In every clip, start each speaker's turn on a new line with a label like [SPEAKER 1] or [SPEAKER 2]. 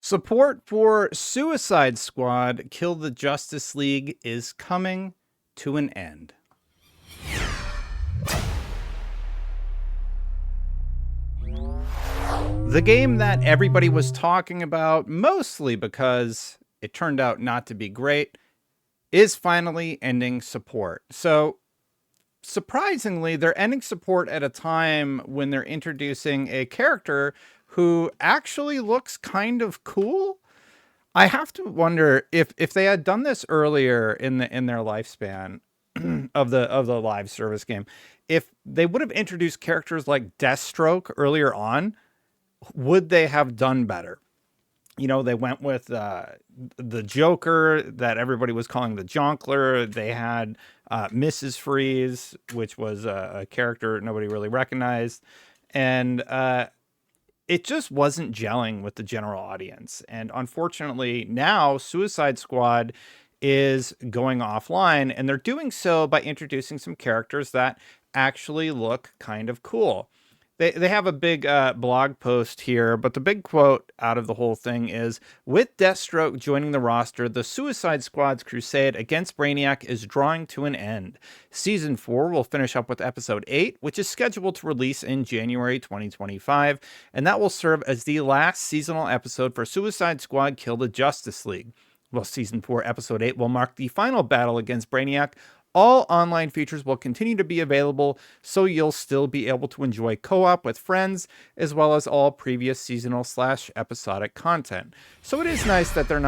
[SPEAKER 1] Support for Suicide Squad Kill the Justice League is coming to an end. The game that everybody was talking about, mostly because it turned out not to be great, is finally ending support. So, surprisingly, they're ending support at a time when they're introducing a character who actually looks kind of cool. I have to wonder if they had done this earlier in their lifespan of the live service game, if they would have introduced characters like Deathstroke earlier on, would they have done better? You know, they went with the Joker that everybody was calling the Jonkler. They had Mrs. Freeze, which was a character nobody really recognized. And it just wasn't gelling with the general audience. And unfortunately, now Suicide Squad is going offline, and they're doing so by introducing some characters that actually look kind of cool. They have a big blog post here, but the big quote out of the whole thing is, with Deathstroke joining the roster, the Suicide Squad's crusade against Brainiac is drawing to an end. Season 4 will finish up with episode 8, which is scheduled to release in January 2025, and that will serve as the last seasonal episode for Suicide Squad Kill the Justice League. While Season 4 episode 8 will mark the final battle against Brainiac, all online features will continue to be available, so you'll still be able to enjoy co-op with friends, as well as all previous seasonal/episodic content. So it is nice that they're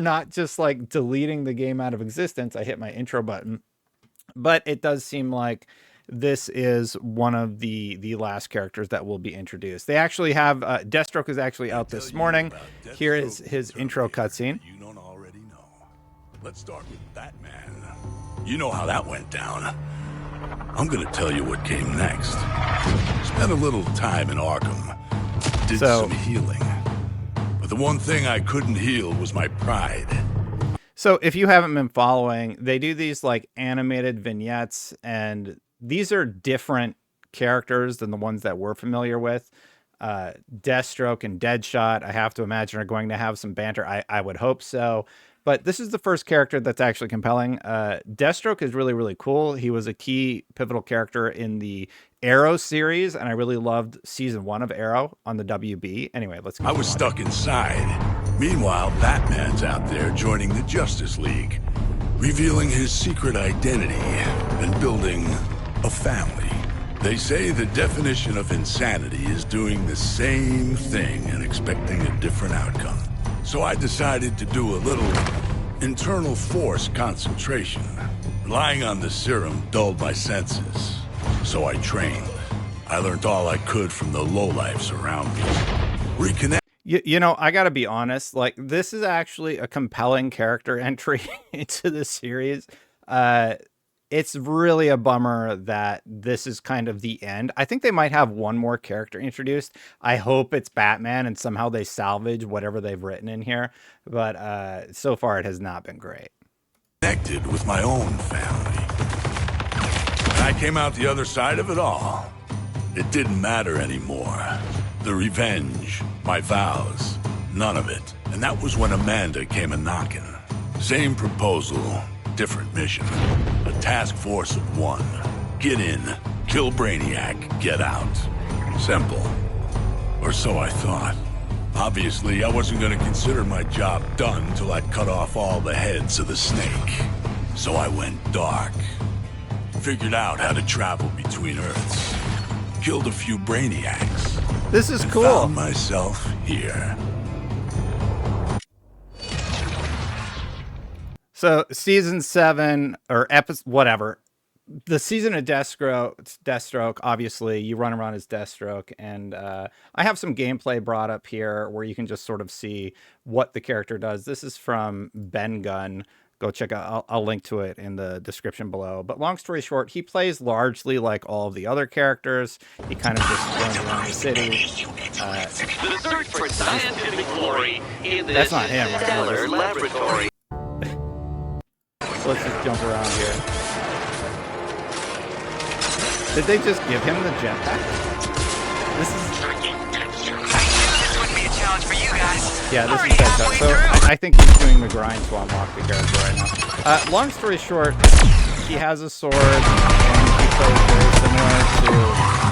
[SPEAKER 1] not just like deleting the game out of existence. I hit my intro button, but it does seem like this is one of the last characters that will be introduced. They actually have Deathstroke is actually out this morning. Here is his intro cutscene.
[SPEAKER 2] Let's start with Batman. You know how that went down. I'm gonna tell you what came next. Spent a little time in Arkham. Did some healing. But the one thing I couldn't heal was my pride.
[SPEAKER 1] So if you haven't been following, they do these like animated vignettes, and these are different characters than the ones that we're familiar with. Deathstroke and Deadshot, I have to imagine, are going to have some banter. I would hope so. But this is the first character that's actually compelling. Deathstroke is really, really cool. He was a key pivotal character in the Arrow series, and I really loved season 1 of Arrow on the WB. Anyway, let's go.
[SPEAKER 2] I was stuck inside. Meanwhile, Batman's out there joining the Justice League, revealing his secret identity and building a family. They say the definition of insanity is doing the same thing and expecting a different outcome. So I decided to do a little internal force concentration. Relying on the serum dulled my senses. So I trained. I learned all I could from the lowlifes around me. Reconnect.
[SPEAKER 1] You know, I gotta be honest, like, this is actually a compelling character entry into the series. It's really a bummer that this is kind of the end. I think they might have one more character introduced. I hope it's Batman and somehow they salvage whatever they've written in here. But so far it has not been great.
[SPEAKER 2] Connected with my own family. And I came out the other side of it all. It didn't matter anymore. The revenge, my vows, none of it. And that was when Amanda came a-knocking. Same proposal, different mission. A task force of one. Get in, kill Brainiac, get out. Simple. Or so I thought. Obviously, I wasn't going to consider my job done till I'd cut off all the heads of the snake. So I went dark. Figured out how to travel between Earths. Killed a few Brainiacs.
[SPEAKER 1] This is cool.
[SPEAKER 2] Found myself here.
[SPEAKER 1] So season 7 or episode, whatever, the season of Deathstroke, obviously you run around as Deathstroke, and I have some gameplay brought up here where you can just sort of see what the character does. This is from Ben Gunn. Go check out, I'll link to it in the description below. But long story short, he plays largely like all of the other characters. He kind of just runs around the city.
[SPEAKER 3] The search for scientific glory in this
[SPEAKER 1] That's not him, right?
[SPEAKER 3] stellar laboratory.
[SPEAKER 1] So let's just jump around here. Did they just give him the jetpack? This is... Yeah, this is
[SPEAKER 3] Already
[SPEAKER 1] Deathstroke.
[SPEAKER 3] halfway
[SPEAKER 1] So
[SPEAKER 3] through.
[SPEAKER 1] I think he's doing the grind to unlock the character right now. Long story short, he has a sword, and he plays very similar to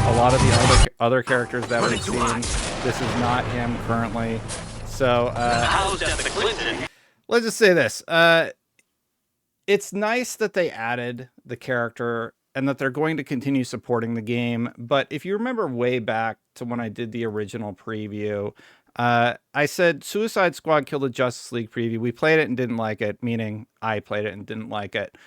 [SPEAKER 1] a lot of the other characters that we've seen. This is not him currently. So
[SPEAKER 3] How's Destin Clinton?
[SPEAKER 1] let's just say this. It's nice that they added the character and that they're going to continue supporting the game. But if you remember way back to when I did the original preview, I said Suicide Squad killed a Justice League preview. We played it and didn't like it, meaning I played it and didn't like it.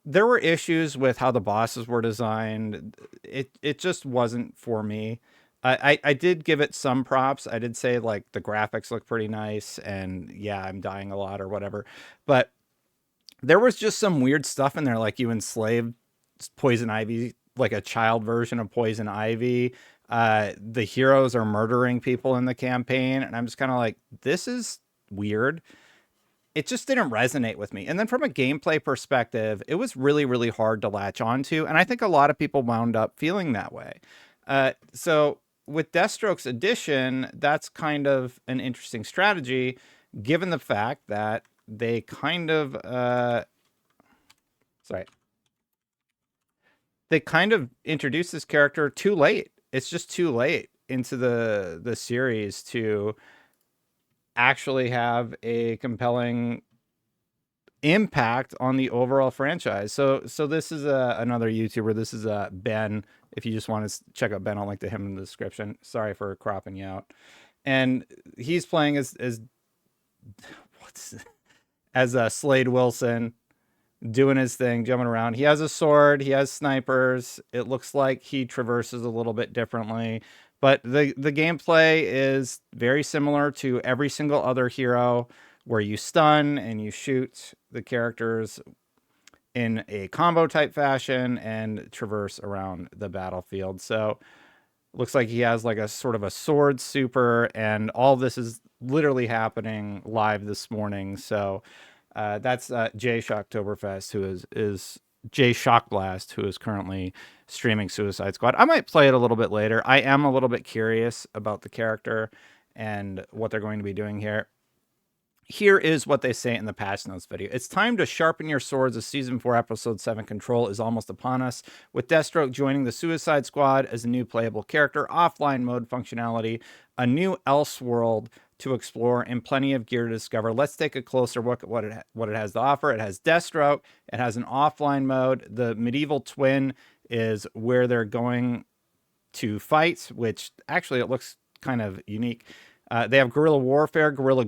[SPEAKER 1] There were issues with how the bosses were designed. It just wasn't for me. I did give it some props. I did say like the graphics look pretty nice, and yeah, I'm dying a lot or whatever. But there was just some weird stuff in there, like you enslaved Poison Ivy, like a child version of Poison Ivy. The heroes are murdering people in the campaign, and I'm just kind of like, this is weird. It just didn't resonate with me. And then from a gameplay perspective, it was really, really hard to latch onto, and I think a lot of people wound up feeling that way. So with Deathstroke's addition, that's kind of an interesting strategy, given the fact that they kind of sorry they kind of introduced this character too late. It's just too late into the series to actually have a compelling impact on the overall franchise. So this is another YouTuber. This is Ben. If you just want to check out Ben, I'll link to him in the description. Sorry for cropping you out. And he's playing as what's as Slade Wilson, doing his thing, jumping around. He has a sword, he has snipers. It looks like he traverses a little bit differently, but the gameplay is very similar to every single other hero, where you stun and you shoot the characters in a combo type fashion and traverse around the battlefield. So looks like he has like a sort of a sword super, and all this is literally happening live this morning. So that's Jay Shocktoberfest, who is Jay Shockblast, who is currently streaming Suicide Squad. I might play it a little bit later. I am a little bit curious about the character and what they're going to be doing here. Here is what they say in the patch notes video. It's time to sharpen your swords as Season 4, Episode 7 control is almost upon us. With Deathstroke joining the Suicide Squad as a new playable character, offline mode functionality, a new Elseworld to explore, and plenty of gear to discover. Let's take a closer look at what it has to offer. It has Deathstroke. It has an offline mode. The medieval twin is where they're going to fight, which actually it looks kind of unique. They have Guerrilla Warfare, Guerrilla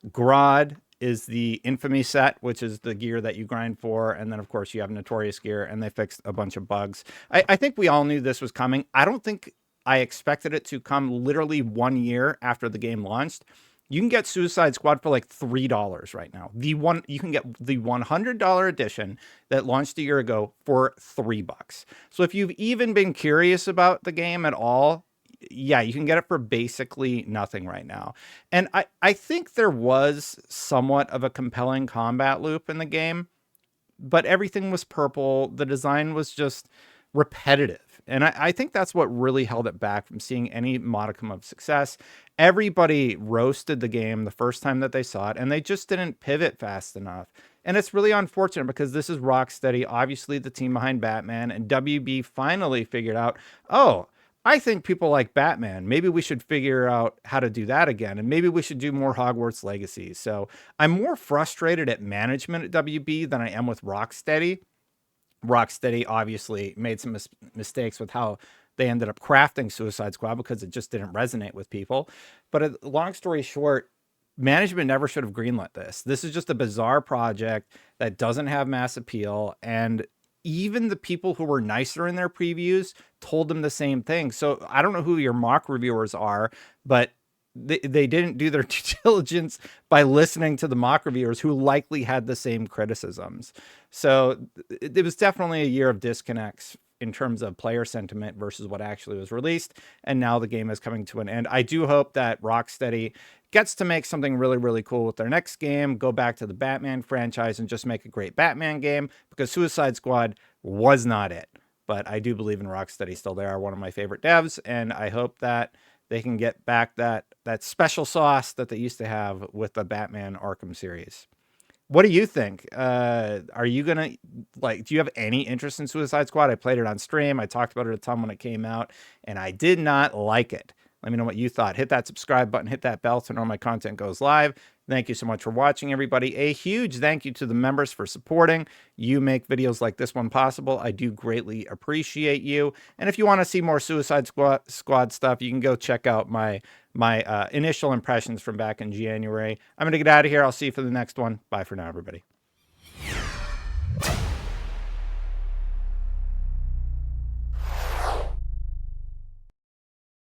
[SPEAKER 1] Grodd is the infamy set, which is the gear that you grind for. And then, of course, you have Notorious gear, and they fixed a bunch of bugs. I think we all knew this was coming. I don't think I expected it to come literally 1 year after the game launched. You can get Suicide Squad for like $3 right now. You can get the $100 edition that launched a year ago for $3. So if you've even been curious about the game at all, yeah, you can get it for basically nothing right now. And I think there was somewhat of a compelling combat loop in the game, but everything was purple. The design was just repetitive. And I think that's what really held it back from seeing any modicum of success. Everybody roasted the game the first time that they saw it, and they just didn't pivot fast enough. And it's really unfortunate because this is Rocksteady, obviously the team behind Batman, and WB finally figured out, oh, I think people like Batman. Maybe we should figure out how to do that again. And maybe we should do more Hogwarts Legacy. So I'm more frustrated at management at WB than I am with Rocksteady. Rocksteady obviously made some mistakes with how they ended up crafting Suicide Squad because it just didn't resonate with people. But long story short, management never should have greenlit this. This is just a bizarre project that doesn't have mass appeal, and even the people who were nicer in their previews told them the same thing. So I don't know who your mock reviewers are, but they didn't do their due diligence by listening to the mock reviewers who likely had the same criticisms. So it was definitely a year of disconnects in terms of player sentiment versus what actually was released. And now the game is coming to an end. I do hope that Rocksteady gets to make something really, really cool with their next game, go back to the Batman franchise and just make a great Batman game, because Suicide Squad was not it. But I do believe in Rocksteady still. They are one of my favorite devs, and I hope that they can get back that special sauce that they used to have with the Batman Arkham series. What do you think? Are you gonna do you have any interest in Suicide Squad? I played it on stream. I talked about it a ton when it came out, and I did not like it. Let me know what you thought. Hit that subscribe button, hit that bell to know my content goes live. Thank you so much for watching, everybody. A huge thank you to the members for supporting. You make videos like this one possible. I do greatly appreciate you. And if you want to see more Suicide Squad stuff, you can go check out my initial impressions from back in January. I'm going to get out of here. I'll see you for the next one. Bye for now, everybody.